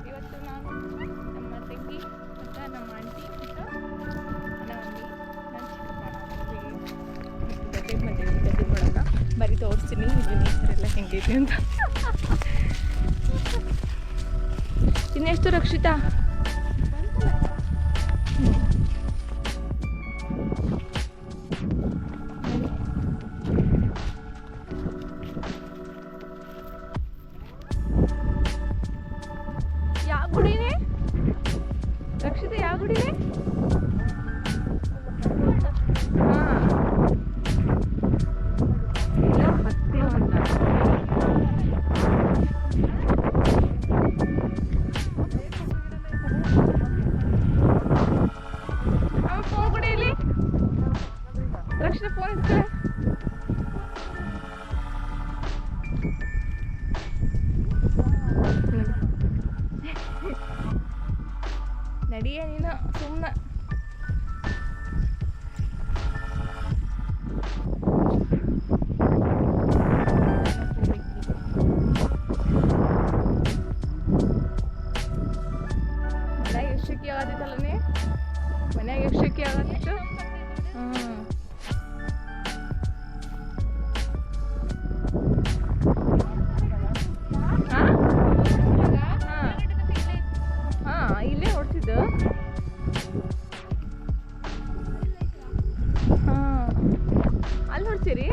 ಇವತ್ತು ನಾನು ನಮ್ಮ ತಂಗಿ ಮತ್ತು ನಮ್ಮ ಆಂಟಿ ಮತ್ತು ಗದ್ದೆಗೆ ಬಂದೇವಿ. ಗದ್ದೆ ನೋಡೋಣ ಬರೀ ತೋರಿಸ್ತೀನಿ ಇಲ್ಲಿ ನೇಚರೆಲ್ಲ ಹೆಂಗೈತಿ ಅಂತ. ಇನ್ನೆಷ್ಟು ರಕ್ಷಿತಾ? ಯಾವ ಗುಡಿನೇ ರಕ್ಷಿತಾ? ಯಾವ ಗುಡಿನೇ? ರಕ್ಷಿತ ಫೋನ್ ಇಟ್ಕೊಳ್ಳೆ. ನಡಿಯ ನೀನು ಸುಮ್ಮನೆ. ಮನ್ಯಾಗ ಎಷ್ಟು ಶೆಕೆ ಆಗತ್ತಿತ್ತಲ್ಲನೇ? ಮನ್ಯಾಗ ಎಷ್ಟು ಶೆಕೆ ಆಗತ್ತಿತ್ತು. ಇಲ್ಲೇ ಹೊಡ್ತಿದ್ದು. ಅಲ್ಲಿ ಹೊಡ್ತೀರಿ?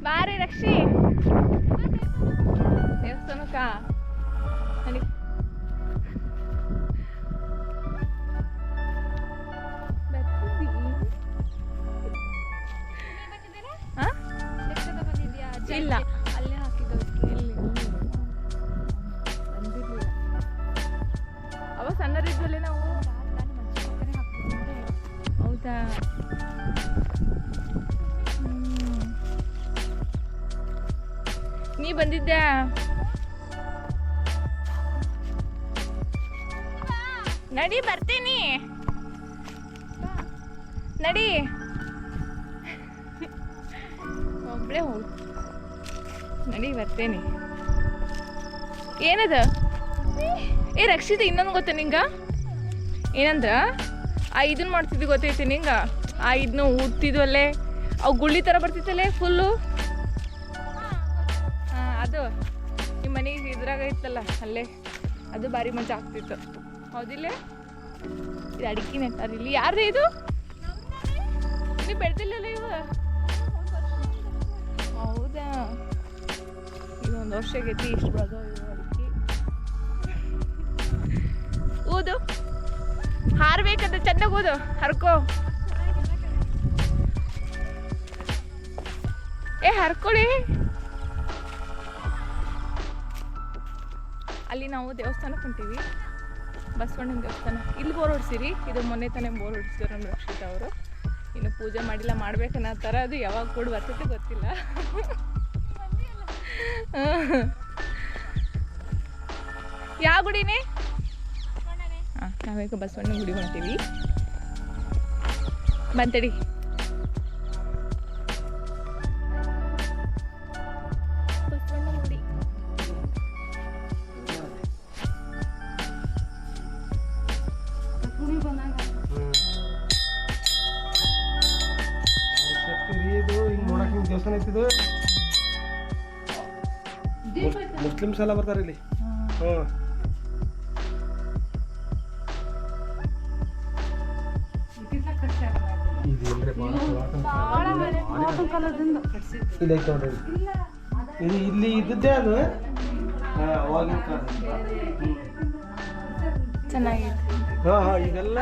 ಬಾರಿ ರಕ್ಷಿ ದೇವಸ್ಥಾನಕ್ಕ ನಡಿ. ಇಲ್ಲ ಅಲ್ಲೇ ಹಾಕಿದ್ದು. ಎಲ್ಲಿ ಬಂದಿರ್ಲಿಲ್ಲ ಅವ ಸಣ್ಣರಿದ್ವಲ್ಲೇ ನಾವು. ಹೌದಾ? ನೀ ಬಂದಿದ್ದೆ? ನಡಿ ಬರ್ತೀನಿ ನಡಿ. ಒಬ್ಬಳೇ ಹೋಗು. ನಡಿ ಬರ್ತೇನೆ. ಏನದ? ಏ ರಕ್ಷಿತ, ಇನ್ನೊಂದು ಗೊತ್ತ ನಿಂಗ? ಏನಂದ್ರ ಇದನ್ನ ಮಾಡ್ತಿದ್ವಿ ಗೊತ್ತೈತಿ ನಿಂಗ? ಇದನ್ನ ಊದ್ತಿದ್ವಲ್ಲೇ, ಅವು ಗುಳ್ಳಿ ಥರ ಬರ್ತಿತ್ತಲ್ಲೇ ಫುಲ್ಲು. ಅದು ನಿಮ್ಮ ಮನೆಗೆ ಇದ್ರಾಗ ಇತ್ತಲ್ಲ ಅಲ್ಲೇ, ಅದು ಭಾರಿ ಮಜಾ ಆಗ್ತಿತ್ತು. ಹೌದಿಲ್ಲ? ಇದು ಅಡಿಕೆ ನೆಟ್ಟಾರ ಇಲ್ಲಿ. ಯಾರೇ ಇದು? ನೀವು ಬೆಳೆದಿಲ್ಲಲ್ಲ ಇವ? ಹೌದಾ? ಇದೊಂದು ವರ್ಷ ಆಗೈತಿ ಇಷ್ಟು ಬೆಳೆದೋ ಇವು ಅಡಿಕೆ. ಊದು, ಹಾರ್ಬೇಕಂತ ಚೆನ್ನಾಗಿ ಊದು, ಹರ್ಕೋ. ಏ ಹರ್ಕೊಳ್ಳಿ. ಅಲ್ಲಿ ನಾವು ದೇವಸ್ಥಾನಕ್ಕೆ ಹೊಂಟೀವಿ, ಬಸವಣ್ಣನ ದೇವಸ್ಥಾನ. ಇಲ್ಲಿ ಬೋರ್ ಹೊಡ್ಸಿರಿ. ಇದು ಮೊನ್ನೆ ತಾನೇ ಬೋರ್ ಹೊಡ್ಸಿದ್ರು ನಮ್ಮ ರಕ್ಷಿತಾ ಅವರು. ಇನ್ನು ಪೂಜೆ ಮಾಡಿಲ್ಲ, ಮಾಡ್ಬೇಕನ್ನತ್ತಾರ. ಅದು ಯಾವಾಗ ಕೂಡ ಬರ್ತೈತೆ ಗೊತ್ತಿಲ್ಲ. ಯಾವ ಗುಡಿನೇ? ಹಾಂ, ನಾವೀಗ ಬಸವಣ್ಣನ ಗುಡಿ ಹೊಂಟೀವಿ. ಬಂತಡಿ. ಬಸವಣ್ಣನ ಗುಡಿ. ದೇವಸ್ಥಾನ ಐತಿದು. ಮುಸ್ಲಿಮ್ಸ್ ಎಲ್ಲ ಬರ್ತಾರೆ ಇಲ್ಲಿ. ಇಲ್ಲಿ ಇದ್ದದ್ದೇ ಅದು ಚೆನ್ನಾಗಿತ್ತು. ಇದೆಲ್ಲ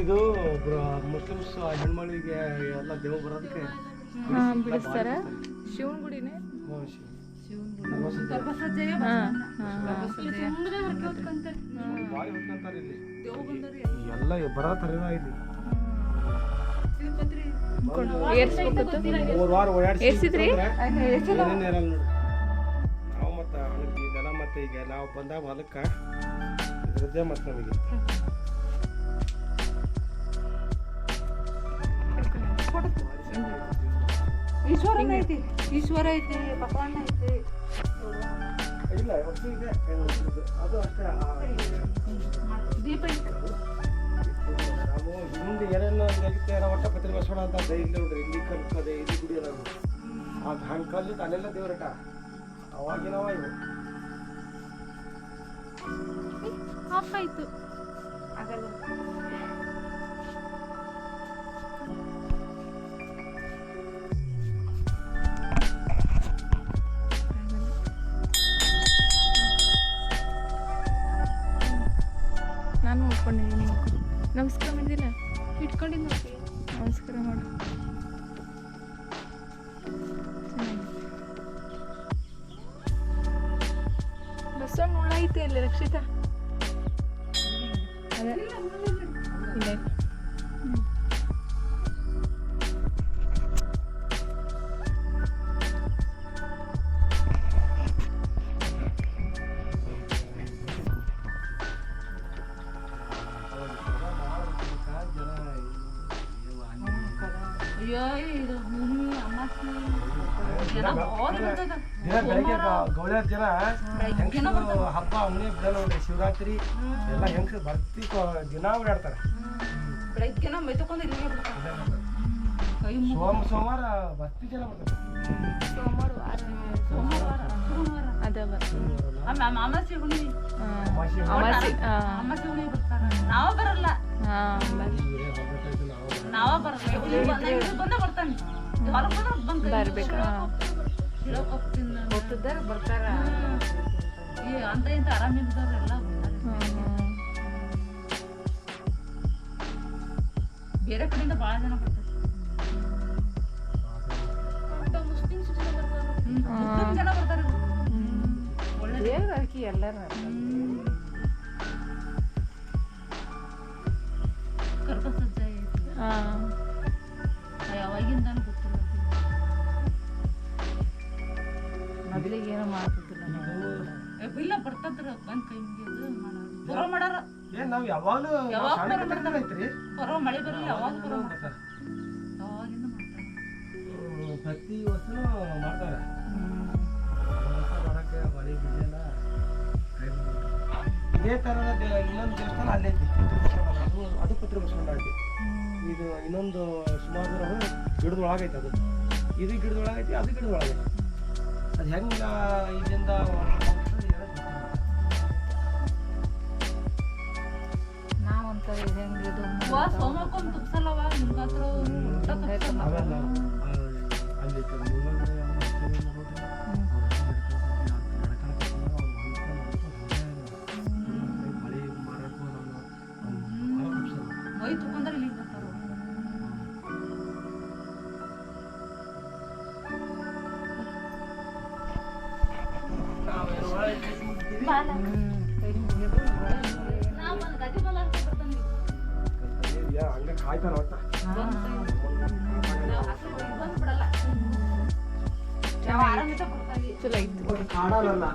ಇದು ಮುಸ್ಲಿಮ್ಸ್ ಹೆಣ್ಮಳಿಗೆ ಎಲ್ಲ ದೇವ ಬರೋದಕ್ಕೆ ಬಿಡಿಸ್ತಾರ. ಶಿವನ ಗುಡಿನೇ. ಭಾಳ ಭಾಳ ಹೊತ್ಕೊಂತಾರೆ ಇಲ್ಲಿ ಎಲ್ಲ ಬರತ್ತಾರ ಇಲ್ಲಿ ಏರ್ಸ್ಬೇಕತ್ತು 3 ವಾರ ಓಡಾಡ್ಸಿ ಏರ್ಸಿದ್ರಿ ಏನೇನ್ ಇರಲ್ಲ ನೋಡ್ರಿ ನಾವು ಮತ್ತೆ ಇದೆಲ್ಲ ಮತ್ತೆ ಈಗ ನಾವು ಬಂದಾಗ ಹೊಲಕ್ಕೆ ಇದ್ರದ್ದೇ ಮತ್ತೆ ನಮಗೆ ಈಶ್ವರ ಐತಿ ಬಸವಣ್ಣ ಐತಿ ಇಲ್ಲ ವಸ್ತು ಇದೆ ಅದು ಅಷ್ಟೇ ದೀಪ ನಾವು ಹಿಂದೆ ಏನೇನು ನಡೀತೆ ಒಟ್ಟ ಪತ್ರಿ ಬಸವಣ ಅಂತ ಇಲ್ಲಿ ನೋಡ್ರಿ ಇಲ್ಲಿ ಕಲ್ಕದೆ ಇಲ್ಲಿ ಗುಡಿ ಅದಾವ ಆ ಹಂಕಲ್ಲಿದ್ದು ಅಲ್ಲೆಲ್ಲ ದೇವ್ರಟ ಅವಾಗಿನವ ಇವು ಆಫ್ ಆಯ್ತು ಆಗಲ್ಲ ನಾನು ಮುಟ್ಕೊಂಡಿದ್ದೀನಿ ನಮಸ್ಕಾರ ಮಾಡಿದಿಲ್ಲ ಇಟ್ಕೊಂಡಿದ್ದು ನೋಡಿ ನಮಸ್ಕಾರ ಮಾಡು ಬಸ್ಸೊಂದು ಮುಳ್ಳ ಐತೆ ಅಲ್ಲಿ ರಕ್ಷಿತಾ ಅದೇ ಇಲ್ಲ ಅಯ್ಯೋ ಇದು ಹುಣ್ಣಿಮೆ ಅಮಾಸ್ಯೆ ಜನ ಭಾಳ ಬರ್ತದ ದಿನ ಬೆಳಗ್ಗೆ ಗೌಳಿ ದಿನ ಹೆಂಗಸರು ಹಬ್ಬ ಅವನೇ ಬಿಡಲ್ಲ ನೋಡ್ರಿ ಶಿವರಾತ್ರಿ ಎಲ್ಲ ಹೆಂಗಸರು ಬರ್ತಿ ದಿನ ಓಡಾಡ್ತಾರೆ ಬೆಳಗ್ಗೆನ ಮೈ ತಕೊಂಡು ಇಲ್ಲಿಗೆ ಬರ್ತಾರೆ ಕೈ ಸೋಮವಾರ ಬರ್ತಿ ಜನ ಬರ್ತಾರೆ ಸೋಮವಾರ ಅದವ ಅಮಾಸ್ಯೆ ಹುಣ್ಣಿಮೆ ಅಮಾಸಿ ಅಮಾಸ್ಯೆ ಹುಣ್ಣಿಮೆ ಬರ್ತಾರ ನಾವ ಬರಲ್ಲ ನಾವ ಬರಲ್ಲ ಬಂದ ಬರ್ತಾನೆ ಹೊರಗೆ ಬಂದ್ರೆ ಬಂದ್ ಬರ್ಬೇಕಾ ಹೇಳಕ್ ಹೋಗ್ತೀನಿ ಗೊತ್ತಿದ್ದಾರ ಬರ್ತಾರ ಈ ಅಂತ ಇಂತ ಆರಾಮಿದ್ದವ್ರು ಎಲ್ಲ ಬರ್ತಾರೆ ಬೇರೆ ಕಡೆಯಿಂದ ಭಾಳ ಜನ ಬರ್ತಾರೆ ಮುಸ್ಲಿಮ್ಸ್ ಜನ ಬರ್ತಾರೆ ಒಳ್ಳೆ ಎಲ್ಲರೂ ಕರ್ಕಸಜ್ಜ ಯಾವಾಗಿಂದ ಗೊತ್ತಿಲ್ಲ ಮೊದಲಿಗೆ ಏನೋ ಮಾಡ್ತಿದ್ದಿಲ್ಲ ಇಲ್ಲ ಬರ್ತದ್ರ ಬಂದ್ ಕೈ ಮುಗಿಯೋದು ಪುರ ಮಾಡಾರ ಏನ್ ನಾವ್ ಯಾವಾಗ್ಲೂ ಯಾವಾಗ ಸಣ್ಣ ಕಟ್ಟಿದ್ದಾಗ ಐತ್ರಿ ಪುರ ಮಳೆ ಬರಲ್ಲ ಯಾವಾಗ ಪುರ ಮಾಡ್ತಾರೆ ಯಾವಾಗಿಂದ ಮಾಡ್ತಾರೆ ಪ್ರತಿ ವರ್ಷನೂ ಮಾಡ್ತಾರೆ ಮಾಡಕ್ಕೆ ಮಳೆ ಬಿಡಲ್ಲ ಇದೇ ತರದ ಇನ್ನೊಂದು ದೇವಸ್ಥಾನ ಅಲ್ಲೇ ಐತಿ ಅದು ಪತ್ರ ಬಸವಣ್ಣ ಐತಿ ಇದು ಇನ್ನೊಂದು ಸುಮಾರು ದೂರ ಗಿಡದೊಳಗೈತಿ ಅದು ಇದು ಗಿಡದೊಳಗೈತಿ ಅದು ಗಿಡದೊಳಗೈತಿ ಅದು ಹೆಂಗ ಇಲ್ಲಿಂದ ನಾವಂತ ಹೆಂಗೆ ಇದು ಸೋಮಕ್ಕೊಂದು ತುಪ್ಸಲ್ಲವ ನಿಮ್ಗಾತ್ರ ಅವೆಲ್ಲ ಅಲ್ಲಿ ಮೈ ತುಕೊಂಡ್ರೆ ಇಲ್ಲಿಗೆ ಬರ್ತಾರ ಹಂಗ ಕಾಯ್ತಾರ ಒಟ್ಟ ಚಲೋ ಐತಿ ಕಾಡಲ್ಲ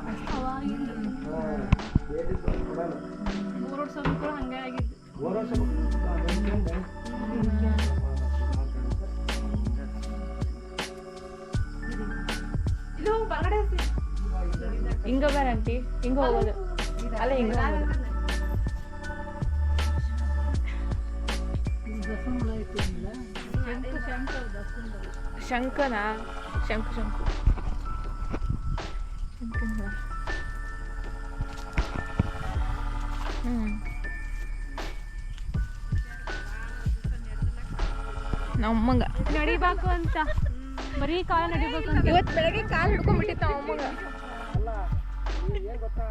ಮೂರು ವರ್ಷ ಮಕ್ಕಳು ಹಂಗೆ ಆಗಿದ್ದು ಇದು ಹೊರಗಡೆ ಹಿಂಗ ಬೇಡ ಆಂಟಿ ಹಿಂಗ ಹೋಗೋದು ಅಲ್ಲ ಹಿಂಗ ಹೋಗೋದು ಶಂಕನಾ ಶಂಕು ಶಂಕು ನಮ್ಮಂಗ ನಡಿಬೇಕು ಅಂತ ಬರೀ ಕಾಲ ನಡಿಬೇಕು ಅಂತ ಇವತ್ತು ಬೆಳಗ್ಗೆ ಕಾಲು ಹಿಡ್ಕೊಂಡ್ಬಿಟ್ಟಿತ್ತು ಅಮ್ಮಂಗ ಏನ್ ಗೊತ್ತಾ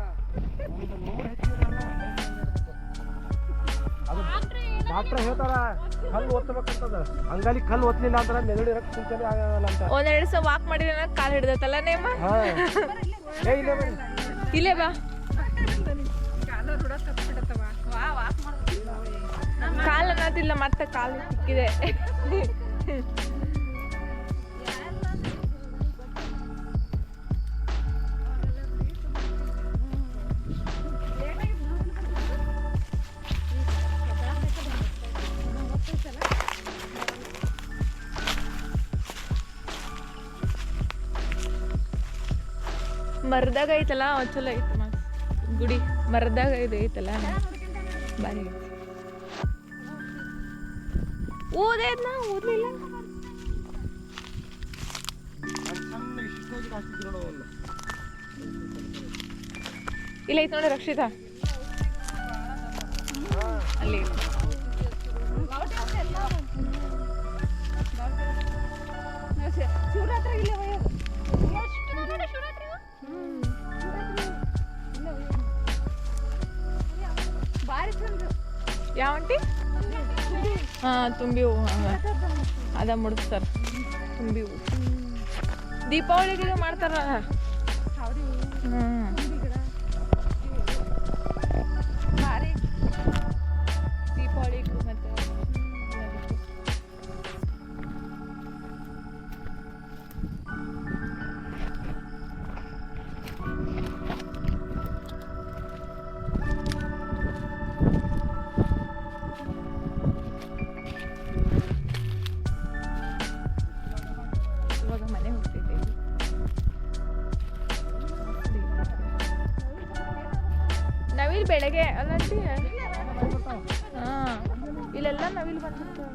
ಡಾಕ್ಟರ್ ಹೇಳ್ತಾರ ಕಲ್ಲು ಒತ್ತಬೇಕಂತದ ಹಂಗಾಗಿ ಕಲ್ಲು ಒತ್ತಲಿಲ್ಲ ಅಂದ್ರೆ ಮೆದುಳು ಇರಕ್ಕೆ ಸೂಚನೆ ಆಗಲ್ಲ ಅಂತ ಒಂದೆರಡು ದಿವಸ ವಾಕ್ ಮಾಡಿದ್ರೆ ಕಾಲು ಹಿಡ್ದತ್ತಲ್ಲ ನೇಮ ಹಾ ಏ ಇಲ್ಲೇ ಬನ್ನಿ ಇಲ್ಲೇ ಬಾ ಕಾಲ ರುಡ ತಪ್ಪಿಡತ್ತವ ವಾಕ್ ಮಾಡ್ಬೇಕು. ಕಾಲು ಅನ್ನೋದಿಲ್ಲ ಮತ್ತೆ ಕಾಲು ಸಿಕ್ಕಿದೆ. ಮರದಾಗ ಐತಲ್ಲ ಚಲೋ ಐತೆ ಮಸ್ತ್ ಗುಡಿ. ಮರದಾಗ ಇದು ಐತಲ್ಲ ಬಾರಿ ಐತಿ. ಊದೇದ್ನ ಊದ್ಲಿಲ್ಲ. ಇಲ್ಲ ಐತೆ ನೋಡಿ ರಕ್ಷಿತಾ, ಅಲ್ಲಿ ಶಿವರಾತ್ರಿ ಇಲ್ಲ ಬಾರಿ ಚಂದ. ಯಾವಂಟಿ? ಹಾಂ ತುಂಬಿ ಹೂವು. ಅದ ಮುಡಿಸ್ತಾರ ತುಂಬಿ ಹೂವು. ದೀಪಾವಳಿಗೆ ಮಾಡ್ತಾರ. ಬಾರಿ ದೀಪಾವಳಿಗೆ ಮತ್ತೆ ಇವಾಗ ಮನೆ ಹೋಗ್ತೈತೆ. ನವಿಲ್ ಬೆಳಗ್ಗೆ ಅಲ್ಲಂಟಿ. ಹಾಂ ಇಲ್ಲೆಲ್ಲ ನವಿಲ್ ಬಂದಿರ್ತಾವೆ.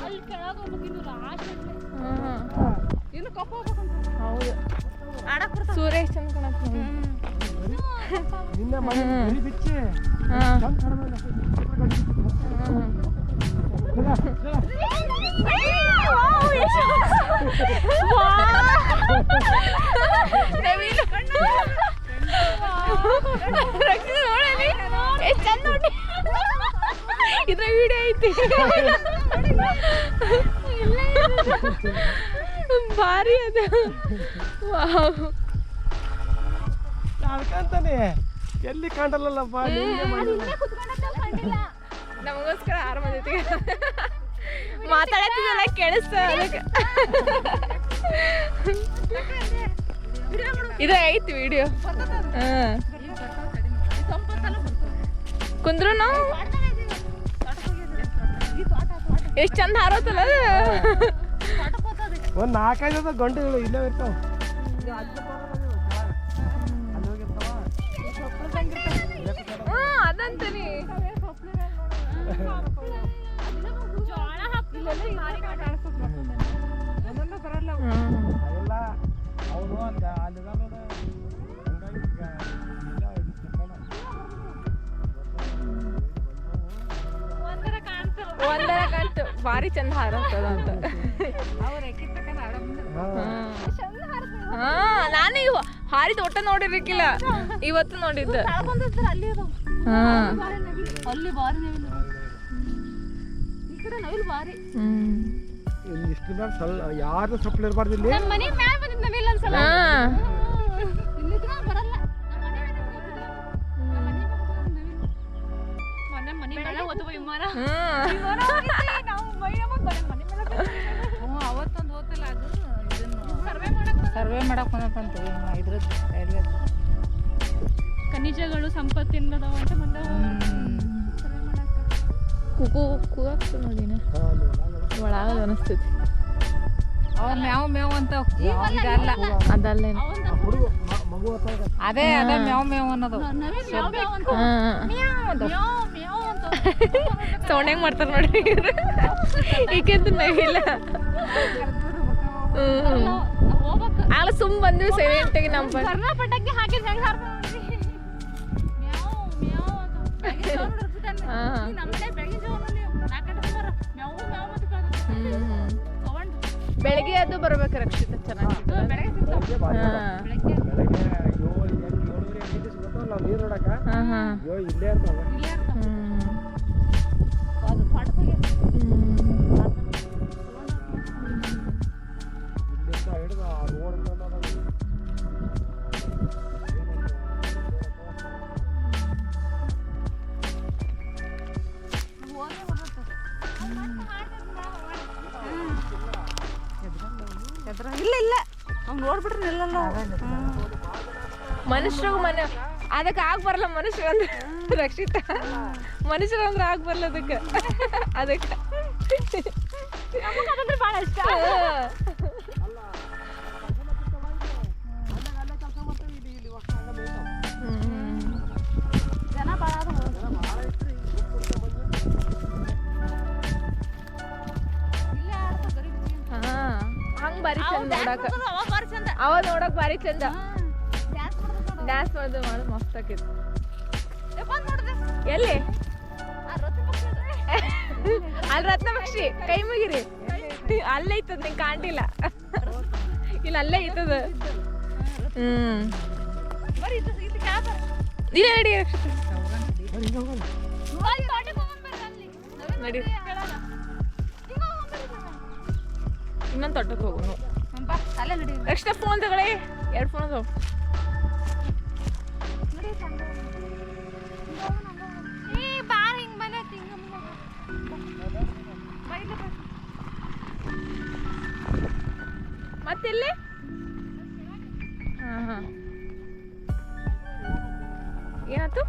ಅಲ್ಲಿ ಕೆಳಗೆ ಹೋಗ್ಬೇಕು ಲಾಸ್ಟ್ ಇನ್ನು ಕಪ್ಪ ಹೋಗ್ಬೇಕಂತ. ಹೌದು ಆಡಕ್ ಬರ್ತಾವ. ಸೂರ್ಯ ಚಂದ ಕಾಣಕ್. ನಿನ್ನೆ ಮನೆ ಬರಿ ಬಿಚ್ಚಿ ಹಾಂ ಚಂದ ಕಾಣಲ್ಲ. ಇದ್ರ ವಿಡಿಯೋ ಐತಿ. ಭಾರಿ ಅದ. ಅದಕ್ಕಂತಾನೆ ಎಲ್ಲಿ ಕಾಣಲ್ಲಲ್ಲಪ್ಪ. ನಮಗೋಸ್ಕರ ಆರಾಮ ಜೊತೆಗೆ ಮಾತಾಡತ್ತಿದ್ದೆಲ್ಲ ಕೇಳಿಸ್ತ. ಅದಕ್ಕೆ ಇದು ಐತಿ ವಿಡಿಯೋ. ಹಾಂ ಕುಂದ್ರು ನಾವು ಎಷ್ಟು ಚಂದ ಹಾರೋತಲ್ಲ. ಒಂದು 4-5 ಗಂಟೆಗಳು ಇಲ್ಲೇ ಇರ್ತಾವ. ಅದಂತೀನಿ. ಒಂದರ ಕಂತು ಭಾರಿ ಚಂದ ಹಾರತ್ತದ ಅಂತ. ನಾನು ಇವು ಹಾರಿದ ಒಟ್ಟ ನೋಡಿರ್ಲಿಕ್ಕಿಲ್ಲ, ಇವತ್ತು ನೋಡಿದ್ದ. ಅಲ್ಲಿ ಬಾರಿ ನವಿಲು, ಈ ಕಡೆ ನವಿಲು ಬಾರಿ. ಇಷ್ಟು ಯಾರು ಸಪ್ಲೈ ಇರಬಾರ್ದು ಇಲ್ಲಿ. ನಮ್ಮ ಮನೆ ಮ್ಯಾಲ ಬಂದಿದ್ ನವಿಲು ಅನ್ಸಲ್ಲ. ಇಲ್ಲಿದ್ರ ಬರಲ್ಲ. ಮನೆ ಮೇಲೆ ಓದುವ ವಿಮಾನ. ಅವತ್ತೊಂದು ಹೋತಲ್ಲ, ಅದು ಸರ್ವೆ ಮಾಡಕ್ ಬಂದಂತ ಇದ್ರದ್ದು ರೈಲ್ವೆ ಖನಿಜಗಳು ಸಂಪತ್ತಿನದವ ಅಂತ ಬಂದವ. ಕೂಗಾಕ್ತು ನೋಡಿನ ಒಳಗ ಅನಿಸ್ತೈತಿ. ಅವ ಮ್ಯಾವ್ ಮ್ಯಾವ್ ಅಂತ ಇದಲ್ಲ, ಅದಲ್ಲೇನು ಅದೇ ಅದ ಮ್ಯಾವ್ ಮ್ಯಾವ್ ಅನ್ನೋದು. ಸೌಂಡ್ ಹೆಂಗ್ ಮಾಡ್ತಾರ ನೋಡಿ ಈಗಂತೂ ನವಿಲ್ಲ. ಆಗ ಸುಮ್ ಬಂದ್ವಿ ಸೈಲೆಂಟಾಗಿ. ನಮ್ಮ ಕರ್ನಾಟಕಕ್ಕೆ ಹಾಕಿದ್ರೆ ಹೆಂಗ್ ಬೆಳಗ್ಗೆ ಅದು ಬರ್ಬೇಕು ರಕ್ಷಿತ. ಚೆನ್ನಾಗಿ ನೀರು ನೋಡಕ ಇಲ್ಲೇ ಇರ್ತಾವ. ಇಲ್ಲ ಇಲ್ಲ ಅವ್ನು ನೋಡ್ಬಿಟ್ರೆ ನಿಲ್ಲಲ್ಲ ಮನುಷ್ಯರು ಅದಕ್ಕೆ ಆಗ ಬರಲ್ಲ ಮನುಷ್ಯರು ಅಂದ್ರೆ ರಕ್ಷಿತ ಮನುಷ್ಯರು ಅಂದ್ರೆ ಆಗ ಬರಲ್ಲ ಅದಕ್ಕೆ ಭಾಳ ಇಷ್ಟ. ಜನ ಭಾಳ ಹಂಗೆ ಭಾರಿ ಚಂದ ನೋಡಕ್ಕೆ ಅವ ನೋಡಕ್ ಭಾರಿ ಚಂದ ಡ್ಯಾನ್ಸ್ ಮಾಡೋದು ಮಸ್ತ್ ಆಕೈತಿ. ಎಲ್ಲಿ ಅಲ್ಲಿ ರತ್ನ ಪಕ್ಷಿ ಕೈ ಮುಗಿರಿ ಅಲ್ಲೇ ಐತದ ನಿಂಗೆ ಕಾಣ್ತಿಲ್ಲ ಇಲ್ಲ ಅಲ್ಲೇ ಐತದ. ಇಲ್ಲ ನಡಿ ನಡಿ ಇನ್ನೊಂದು ತೊಟ್ಟಕ್ಕೆ ಹೋಗೋಣ. ರಕ್ಷಿತ ಫೋನ್ ತಗೊಳ್ಳಿ 2 ಫೋನ್ ಅದಾವ. ಮತ್ತೆಲ್ಲಿ ಹಾಂ ಹಾಂ ಏನಾಯ್ತು?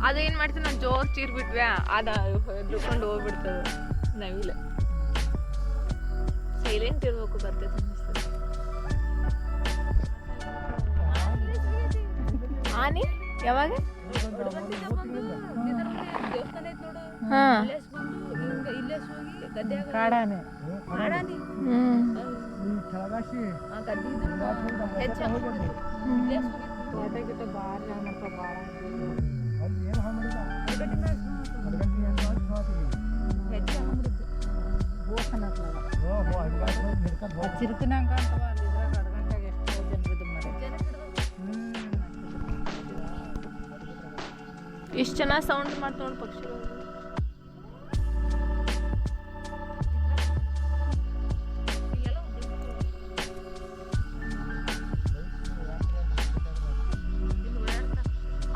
ಅದು ಏನು ಮಾಡ್ತೀವಿ ನಾವು ಜೋರ್ ಚೀರ್ಬಿಟ್ವಿ ಅದು ಎದ್ರುಕೊಂಡು ಹೋಗ್ಬಿಡ್ತದೆ. ನವಿಲು ಸೈಲೆಂಟ್ ಇರ್ಬೇಕು ಬರ್ತೈತೆ ಅನಿಸ್ತದೆ. ಆನೆ ಯಾವಾಗ? ಹಾಂ ಕಾಡಾನೆ ಚಿರುಕನಂಗ ಅಡ್ಗಂಟಾಗ ಎಷ್ಟೋ ಜನರದ್ದು ಎಷ್ಟು ಚೆನ್ನಾಗಿ ಸೌಂಡ್ ಮಾಡ್ತಾ ನೋಡಿ ಪಕ್ಷಿಗಳು.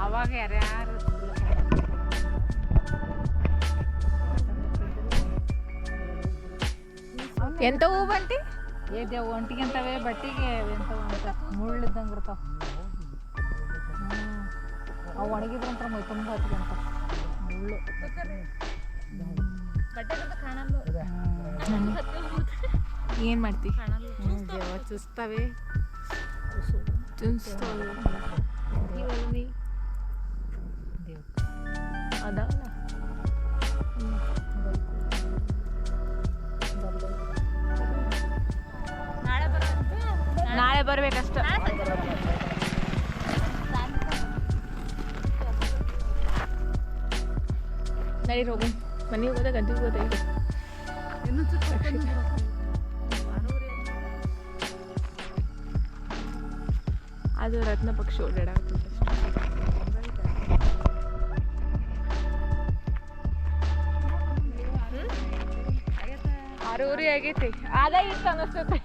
ಅವಾಗ ಯಾರ್ಯಾರು ಎಂತ ಹೂ ಬಂತಿ ಏದೇ ಒಂಟಿಗೆ ಅಂತವೆ ಬಟ್ಟಿಗೆ ಎಂಥವು ಅಂತ ಮುಳ್ಳಿದ್ದಂಗೆ ಇರ್ತಾವ. ಅವು ಒಣಗಿದ್ರಂತ ಮೈ ತುಂಬ ಹಚ್ಕೊಂತ ಮುಳ್ಳು ಏನು ಮಾಡ್ತಿ? ಚುಸ್ತವೆ ಚುಸ್ತವೆ ಅದಾವಲ್ಲ ನಾಳೆ ಬರ್ಬೇಕಷ್ಟ. ನಡಿ ಹೋಗು ಮನೆಗೆ ಹೋಗೋದ ಗದ್ದಿಗೆ ಹೋಗೋದ ಈಗ. ಅದು ರತ್ನ ಪಕ್ಷಿ ಓಡಾಡಾಗ್ತದೆ. 6:30 ಆಗೈತಿ. ಅದ ಇತ್ತು ಅನ್ನಿಸ್ತೈತೆ.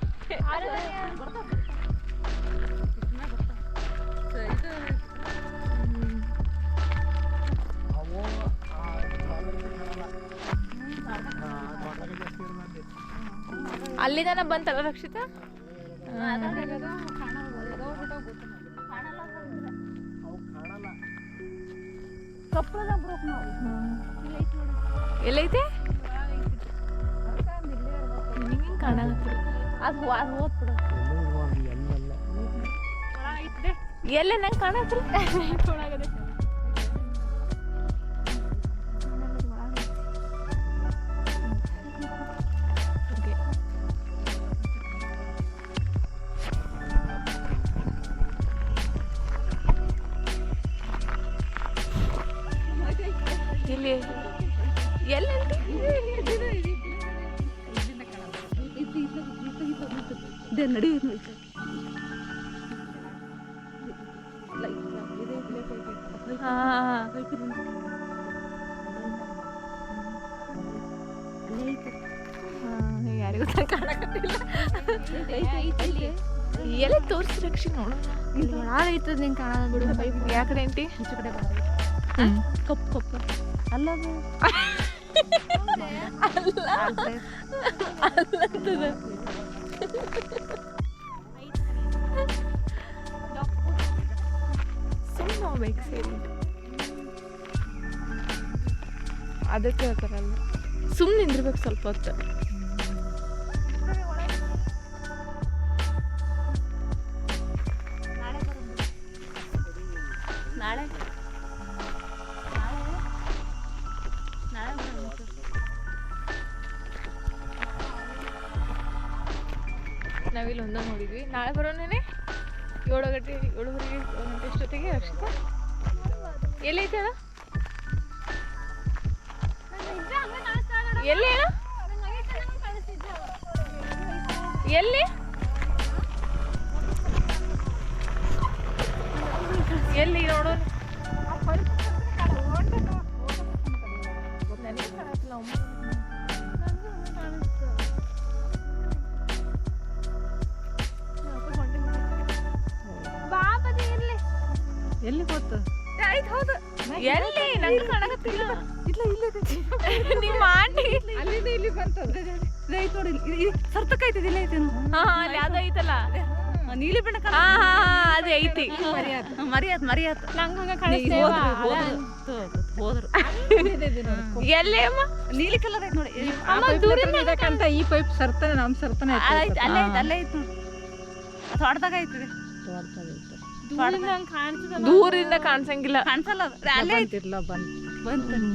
ಅಲ್ಲಿಂದ ಬಂತಲ್ಲ ರಕ್ಷಿತಾ? ಎಲ್ಲೈತೆ? ನಿಂಗೆ ಕಾಣಾಗತ್ತಿಲ್ಲ. ಅದು ಹೋಗ್ಬಿಡು. ಎಲ್ಲ ನಂಗೆ ಕಾಣತ್ತಿಲ್ಲ. ಇಲ್ಲಿ ಎಲ್ಲಿ ನಡಿ ಹಾಂ ನನಗೂ ಕಾಣಕತ್ತಿಲ್ಲ. ಎಲ್ಲಿ ತೋರಿಸಿ ರಕ್ಷಿ ನೋಡೋಣ. ಐತದ ನಿಂಗೆ ಕಾಣ ಬಿಡು. ಯಾವ ಕಡೆ ಅಂಟಿ? ಈಚೆ ಕಡೆ ಕಪ್ಪು ಕಪ್ಪು ಅಲ್ಲದು ಅಲ್ಲಂತದ. ಸುಮ್ಮನೆ ಹೋಗ್ಬೇಕು ಸೇರಿ. ಅದಕ್ಕೆ ಹೇಳ್ತಾರಲ್ಲ ಸುಮ್ಮನೆ ನಿಂದಿರ್ಬೇಕು ಸ್ವಲ್ಪ ಹೊತ್ತು. ನಾಳೆ ನಾವಿಲ್ಲಿ ಒಂದ ನೋಡಿದ್ವಿ. ನಾಳೆ ಬರೋಣನೆ 7 ಗಂಟೆ 7:30 ಗಂಟೆ ಅಷ್ಟೊತ್ತಿಗೆ. ರಕ್ಷಿತಾ ಎಲ್ಲೈತೆ ಅಣ್ಣ? ಎಲ್ಲಿ ಅಣ್ಣ? ಎಲ್ಲಿ ಎಲ್ಲಿ ನೋಡೋಣ. ನನಗೆ ಕಾಣತ್ತಿಲ್ಲ. ಎಲ್ಲಿ ಹೋತು? ಹೌದು ಎಲ್ಲಿ ನಂಗೆ ಕಾಣಕತ್ತಿಲ್ಲ. ಇಲ್ಲ ಇಲ್ಲ ನಿಮ್ಮ ಆಂಟಿ ಅಲ್ಲಿಂದ ಇಲ್ಲಿ ಬಂತದ ಐತ್ ನೋಡಿ. ಸರ್ತಕೈತದ ಇಲ್ಲ ಐತೇನು? ಹಾ ಅಲ್ಲಿ ಅದು ಐತಲ್ಲ ನೀಲಿ ಬಣ್ಣ ಹಾ ಹಾ ಅದು ಐತಿ. ಮರಿಯಾತ್ ನಂಗೆ ಹಂಗ ಕಾಣಿಸ್ತೇವ. ಹೋದ್ರು ಎಲ್ಲಿ ಅಮ್ಮ? ನೀಲಿ ಕಲರ್ ಐತ್ ನೋಡಿ. ಅಮ್ಮ ದೂರಿಂದ ಕಂತ ಈ ಪೈಪ್ ಸರ್ತಾನೆ ನಮ್ ಸರ್ತಾನೆ ಅಲ್ಲೇ ಐತಿ ಅಲ್ಲೇ ಐತ್ ನೋಡಿ. ಅದು ಹೊಡ್ದಾಗ ಐತದೆ. ದೂರಿಂದ ಕಾಣಿಸಂಗಿಲ್ಲ. ಕಾಣಿಸಲ್ಲ ಅಲ್ಲೇ ಐತಿರ್ಲ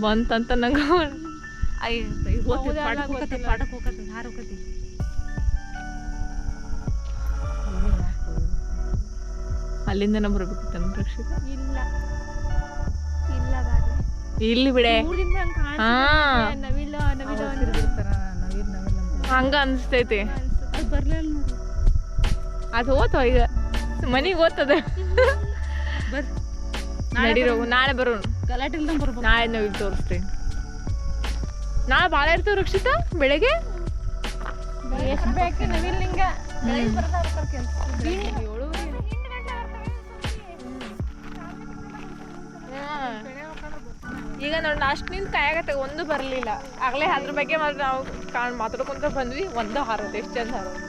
ಬಂತಂತ ನಂಗೆ ಪಾಠಕ್ ಹೋಗತ್ತೆ ಹಾರ ಹೋಗತಿ. ಅಲ್ಲಿಂದ ಬರ್ಬೇಕಿತ್ತ ರಕ್ಷಿತ. ಇಲ್ಲ ಇಲ್ಲ ಇಲ್ಲಿ ಬಿಡೆ. ಹಾ ನವಿಲ ನವಿಲ ಹಂಗ ಅನ್ಸ್ತೈತಿ. ಅದು ಬರ್ಲಿಲ್ಲ ನೋಡು. ಅದು ಹೋತವ ಈಗ ಮನಿಗೆ ಓದ್ತದ. ನಡೀರೋ ನಾಳೆ ಬರೋಣ. ಗಲಾಟೆ ಇಲ್ದಂಗೆ ಬರ್ಬೇಕು. ನಾಳೆ ನಾವು ಇಲ್ಲಿ ತೋರಿಸ್ತೇವೆ. ನಾಳೆ ಭಾಳ ಇರ್ತೇವೆ ರಕ್ಷಿತಾ ಬೆಳಗ್ಗೆ. ಎಷ್ಟು ಬೇಕು ನವಿಲ್ ನಿಂಗ ಈಗ ನೋಡಿ ಅಷ್ಟು ನಿಂತು ಕಾಯಾಗತ್ತೆ ಒಂದು ಬರಲಿಲ್ಲ. ಆಗಲೇ ಅದ್ರ ಬಗ್ಗೆ ನಾವು ಮಾತಾಡ್ಕೊಂತ ಬಂದ್ವಿ. ಒಂದು ಹಾರೋದು ಎಷ್ಟು ಚಂದ ಹಾರೋದು.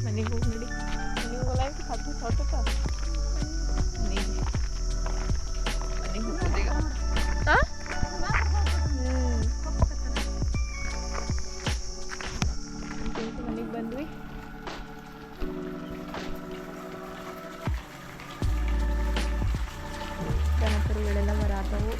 ಮನೆಗೆ ಹೋಗಿ ನೋಡಿ. ಮನೆಗೆ ಹೋಗಲ್ಲ ಅಂತ ಹೊಟ್ಟಕ್ಕ ಮನೆಗೆ ಹೋಗೋದು ಈಗ. ಹಾಂ ಮನೆಗೆ ಬಂದ್ವಿ. ದನಕರುಗಳೆಲ್ಲ ಬರಾತವು.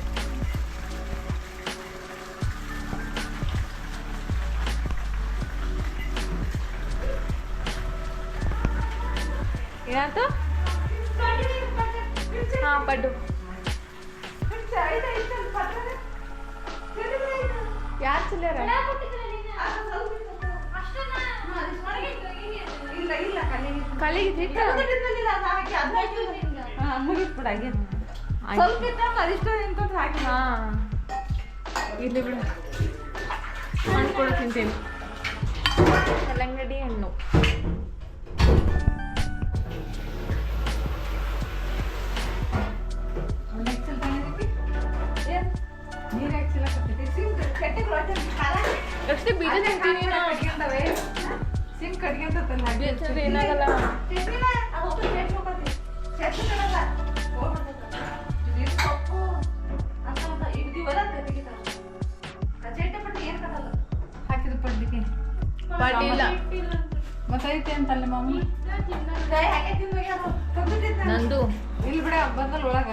ಏನಾಯ್ತು? ಹಾಂ ಪಡ್ಡು ಯಾರು ಚಿಲ್ಲರ ಕಲಿಗೆ ಹಿಟ್ಟು ಹಾಂ ಇರ್ಲಿ ಬಿಡು. ಹಣ್ಣು ಕೂಡ ತಿಂತೇನೆ. ಕಲ್ಲಂಗಡಿ ಹಣ್ಣು. ಎಷ್ಟು ಬೀಜ ತಿಂತೀವಿ ಏನಾಗಲ್ಲ. ಹಾಕಿದ ಪಡ್ಡಿಗೆ ಪಡ್ಡಿಲ್ಲ ಮತ್ತೈತೆ ಅಂತಲ್ಲ ಮಾಮಿ. ನಂದು ಇಲ್ಲಿ ಬಿಡ ಬಂದಲ್ ಒಳಗ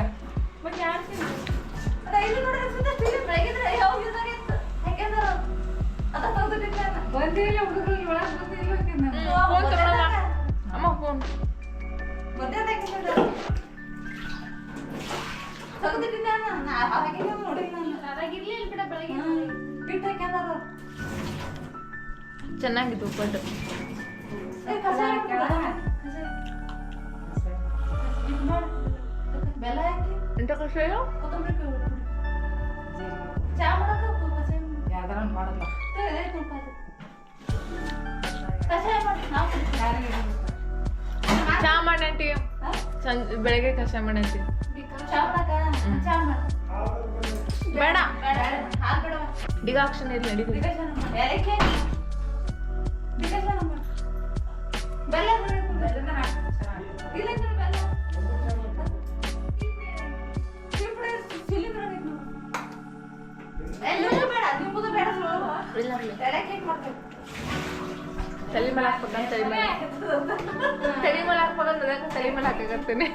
ಬಂದಿಲ್ಲ ಹುಡುಗರು ಒಳಗೆ ಬಂದಿಲ್ಲ. ಫೋನ್ ತಗೊಳಮ್ಮ ಅಮ್ಮ ಫೋನ್. ಚೆನ್ನಾಗಿತ್ತು ಪಡ್ಡು. ಬೆಲ್ಲ ಹಾಕಿ ಎಂತ ಕಷಾಯ? ಚಾ ಮಾಡಕ ಮಾಡಲ್ಲ ಚಾ ಮಾಡಂಟಿ ಬೆಳಗ್ಗೆ ಕಷಾಯ ಮಾಡಂಟಿ ಬೇಡ ಡಿಗಾಕ್ಷನ್ ಇರ್ಲಿ ನಡೀತದೆ ತಲೆ ಮೇಲೆ ಹಾಕ್ಬೇಕಂತ ತಲೆ ಮೇಲೆ ಹಾಕ್ಬೇಕಂತ ತಲೆ ಮೇಲೆ ಹಾಕಕತ್ತೇನೆ